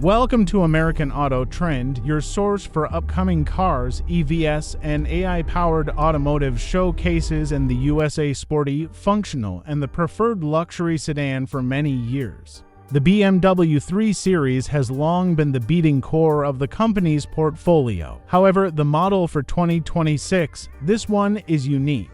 Welcome to American Auto Trend, your source for upcoming cars, EVs, and AI-powered automotive showcases in the USA sporty, functional, and the preferred luxury sedan for many years. The BMW 3 Series has long been the beating core of the company's portfolio. However, the model for 2026, this one is unique.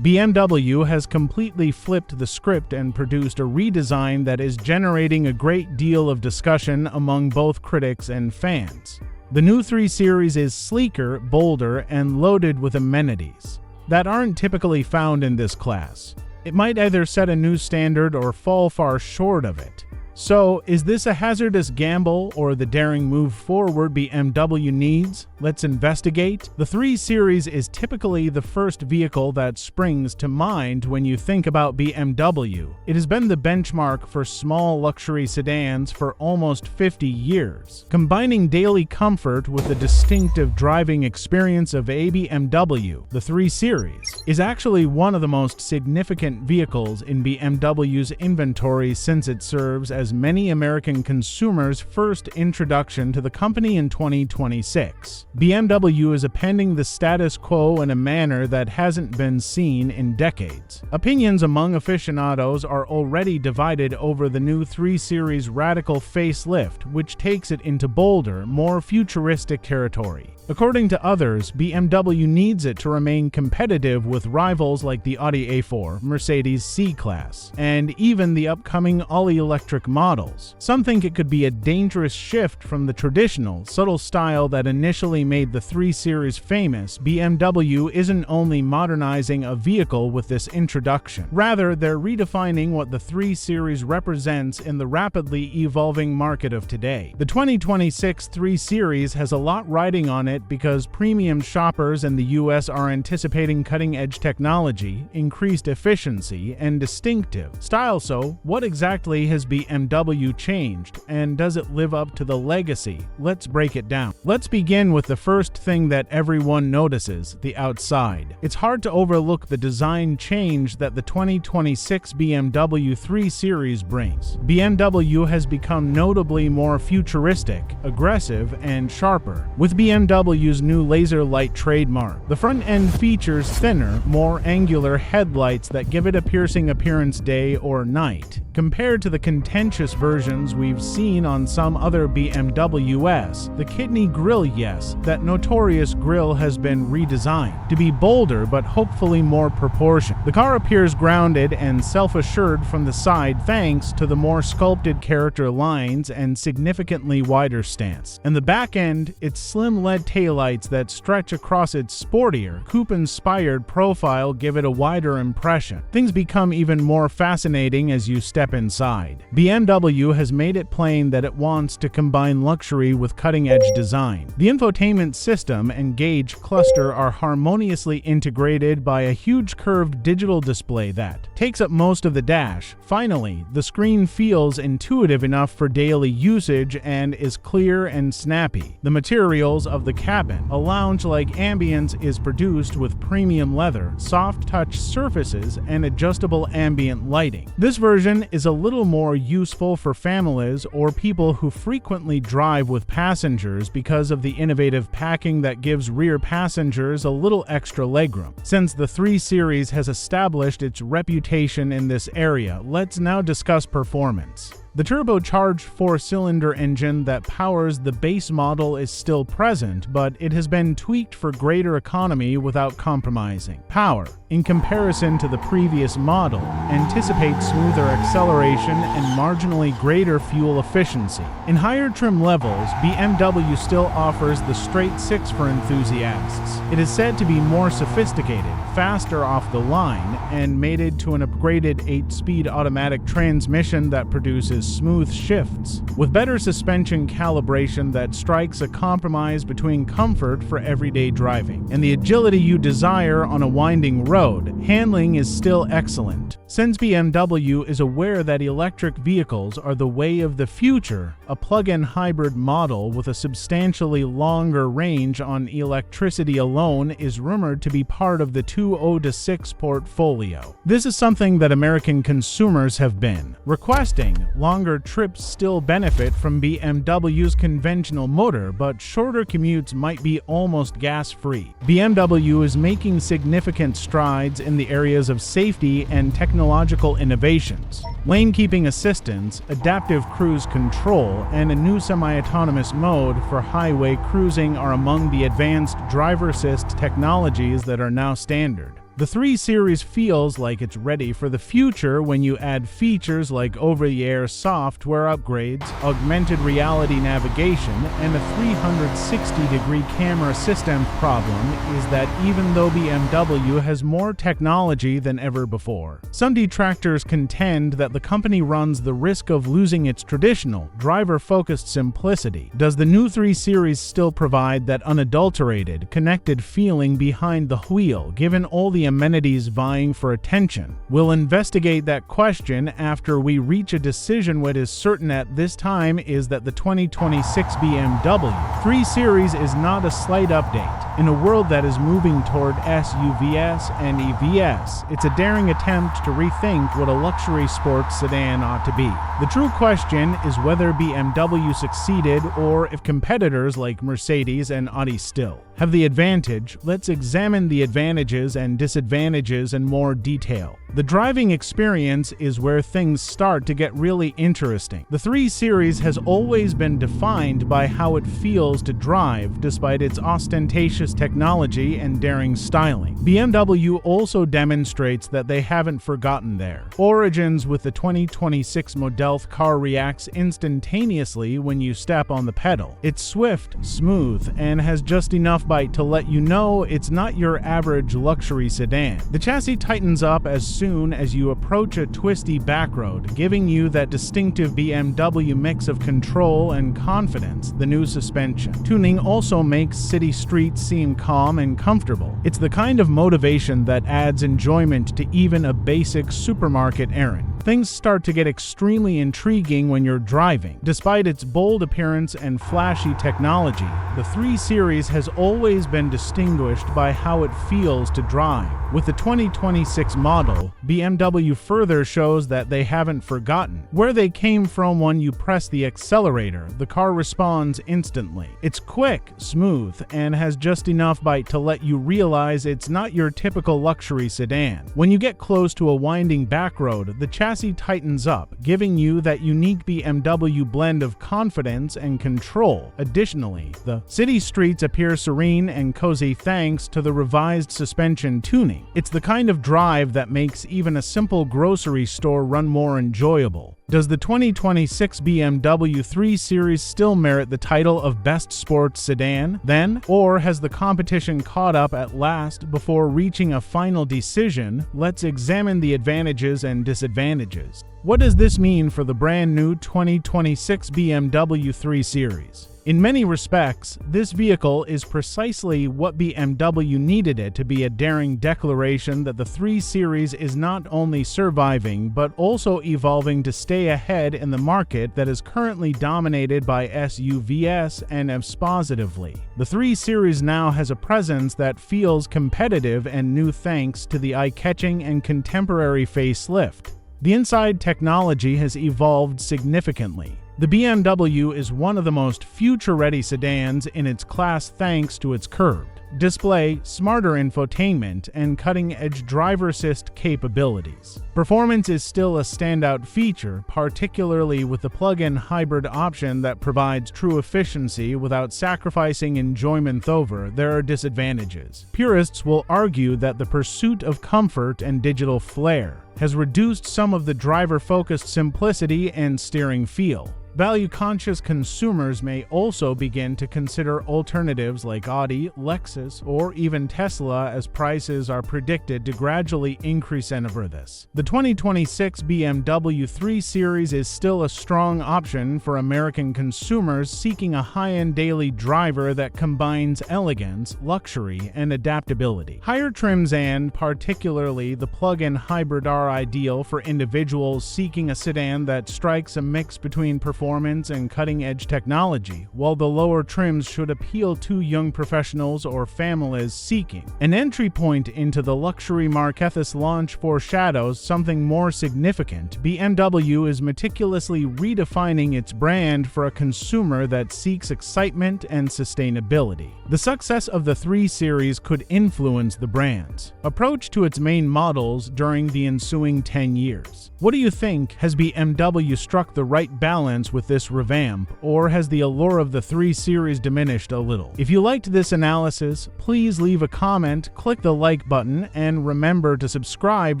BMW has completely flipped the script and produced a redesign that is generating a great deal of discussion among both critics and fans. The new 3 Series is sleeker, bolder, and loaded with amenities that aren't typically found in this class. It might either set a new standard or fall far short of it. So, is this a hazardous gamble or the daring move forward BMW needs? Let's investigate. The 3 Series is typically the first vehicle that springs to mind when you think about BMW. It has been the benchmark for small luxury sedans for almost 50 years. Combining daily comfort with the distinctive driving experience of a BMW, the 3 Series is actually one of the most significant vehicles in BMW's inventory since it serves as many American consumers' first introduction to the company in 2026. BMW is appending the status quo in a manner that hasn't been seen in decades. Opinions among aficionados are already divided over the new 3 Series radical facelift, which takes it into bolder, more futuristic territory. According to others, BMW needs it to remain competitive with rivals like the Audi A4, Mercedes C-Class, and even the upcoming all-electric models. Some think it could be a dangerous shift from the traditional, subtle style that initially made the 3 Series famous. BMW isn't only modernizing a vehicle with this introduction. Rather, they're redefining what the 3 Series represents in the rapidly evolving market of today. The 2026 3 Series has a lot riding on it because premium shoppers in the US are anticipating cutting-edge technology, increased efficiency, and distinctive style. So, what exactly has BMW changed, and does it live up to the legacy? Let's break it down. Let's begin with the first thing that everyone notices, the outside. It's hard to overlook the design change that the 2026 BMW 3 Series brings. BMW has become notably more futuristic, aggressive, and sharper. With BMW's new laser light trademark, the front end features thinner, more angular headlights that give it a piercing appearance day or night. Compared to the contentious versions we've seen on some other BMWs, the kidney grille, yes, that notorious grille has been redesigned to be bolder but hopefully more proportioned. The car appears grounded and self-assured from the side thanks to the more sculpted character lines and significantly wider stance. And the back end, its slim LED taillights that stretch across its sportier, coupe-inspired profile give it a wider impression. Things become even more fascinating as you step inside. BMW has made it plain that it wants to combine luxury with cutting-edge design. The infotainment system and gauge cluster are harmoniously integrated by a huge curved digital display that takes up most of the dash. Finally, the screen feels intuitive enough for daily usage and is clear and snappy. The materials of the cabin, a lounge-like ambience, is produced with premium leather, soft touch surfaces, and adjustable ambient lighting. This version is a little more useful for families or people who frequently drive with passengers because of the innovative packing that gives rear passengers a little extra legroom. Since the 3 Series has established its reputation in this area, let's now discuss performance. The turbocharged 4-cylinder engine that powers the base model is still present, but it has been tweaked for greater economy without compromising power. In comparison to the previous model, anticipate smoother acceleration and marginally greater fuel efficiency. In higher trim levels, BMW still offers the straight 6 for enthusiasts. It is said to be more sophisticated, faster off the line, and mated to an upgraded 8-speed automatic transmission that produces emphasizes smooth shifts, with better suspension calibration that strikes a compromise between comfort for everyday driving and the agility you desire on a winding road. Handling is still excellent. Since BMW is aware that electric vehicles are the way of the future, a plug-in hybrid model with a substantially longer range on electricity alone is rumored to be part of the 2.0-6 portfolio. This is something that American consumers have been requesting. Longer trips still benefit from BMW's conventional motor, but shorter commutes might be almost gas-free. BMW is making significant strides in the areas of safety and technological innovations. Lane-keeping assistance, adaptive cruise control, and a new semi-autonomous mode for highway cruising are among the advanced driver assist technologies that are now standard. The 3 Series feels like it's ready for the future when you add features like over-the-air software upgrades, augmented reality navigation, and a 360-degree camera system. Problem is that even though BMW has more technology than ever before, some detractors contend that the company runs the risk of losing its traditional, driver-focused simplicity. Does the new 3 Series still provide that unadulterated, connected feeling behind the wheel, given all the amenities vying for attention? We'll investigate that question after we reach a decision. What is certain at this time is that the 2026 BMW 3 Series is not a slight update. In a world that is moving toward SUVs and EVs, it's a daring attempt to rethink what a luxury sports sedan ought to be. The true question is whether BMW succeeded or if competitors like Mercedes and Audi still have the advantage. Let's examine the advantages and disadvantages in more detail. The driving experience is where things start to get really interesting. The 3 Series has always been defined by how it feels to drive, despite its ostentatious technology and daring styling. BMW also demonstrates that they haven't forgotten their origins with the 2026 model. The car reacts instantaneously when you step on the pedal. It's swift, smooth, and has just enough bite to let you know it's not your average luxury sedan. The chassis tightens up as soon as you approach a twisty back road, giving you that distinctive BMW mix of control and confidence. The new suspension tuning also makes city streets seem calm and comfortable. It's the kind of motivation that adds enjoyment to even a basic supermarket errand. Things start to get extremely intriguing when you're driving. Despite its bold appearance and flashy technology, the 3 Series has always been distinguished by how it feels to drive. With the 2026 model, BMW further shows that they haven't forgotten where they came from. When you press the accelerator, the car responds instantly. It's quick, smooth, and has just enough bite to let you realize it's not your typical luxury sedan. When you get close to a winding back road, the chassis tightens up, giving you that unique BMW blend of confidence and control. Additionally, the city streets appear serene and cozy thanks to the revised suspension tuning. It's the kind of drive that makes even a simple grocery store run more enjoyable. Does the 2026 BMW 3 Series still merit the title of Best Sports Sedan, then? Or has the competition caught up at last? Before reaching a final decision, let's examine the advantages and disadvantages. What does this mean for the brand new 2026 BMW 3 Series? In many respects, this vehicle is precisely what BMW needed it to be, a daring declaration that the 3 Series is not only surviving but also evolving to stay ahead in the market that is currently dominated by SUVs and EVs. Positively, the 3 Series now has a presence that feels competitive and new thanks to the eye-catching and contemporary facelift. The inside technology has evolved significantly. The BMW is one of the most future-ready sedans in its class thanks to its curved display, smarter infotainment, and cutting-edge driver assist capabilities. Performance is still a standout feature, particularly with the plug-in hybrid option that provides true efficiency without sacrificing enjoyment. However, there are disadvantages. Purists will argue that the pursuit of comfort and digital flair has reduced some of the driver-focused simplicity and steering feel. Value-conscious consumers may also begin to consider alternatives like Audi, Lexus, or even Tesla, as prices are predicted to gradually increase over this. The 2026 BMW 3 Series is still a strong option for American consumers seeking a high-end daily driver that combines elegance, luxury, and adaptability. Higher trims and, particularly, the plug-in hybrid are ideal for individuals seeking a sedan that strikes a mix between performance and cutting-edge technology, while the lower trims should appeal to young professionals or families seeking an entry point into the luxury market. This launch foreshadows something more significant. BMW is meticulously redefining its brand for a consumer that seeks excitement and sustainability. The success of the 3 Series could influence the brand's approach to its main models during the ensuing 10 years. What do you think? Has BMW struck the right balance with this revamp, or has the allure of the 3 Series diminished a little? If you liked this analysis, please leave a comment, click the like button, and remember to subscribe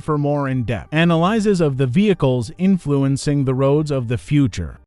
for more in-depth analyses of the vehicles influencing the roads of the future.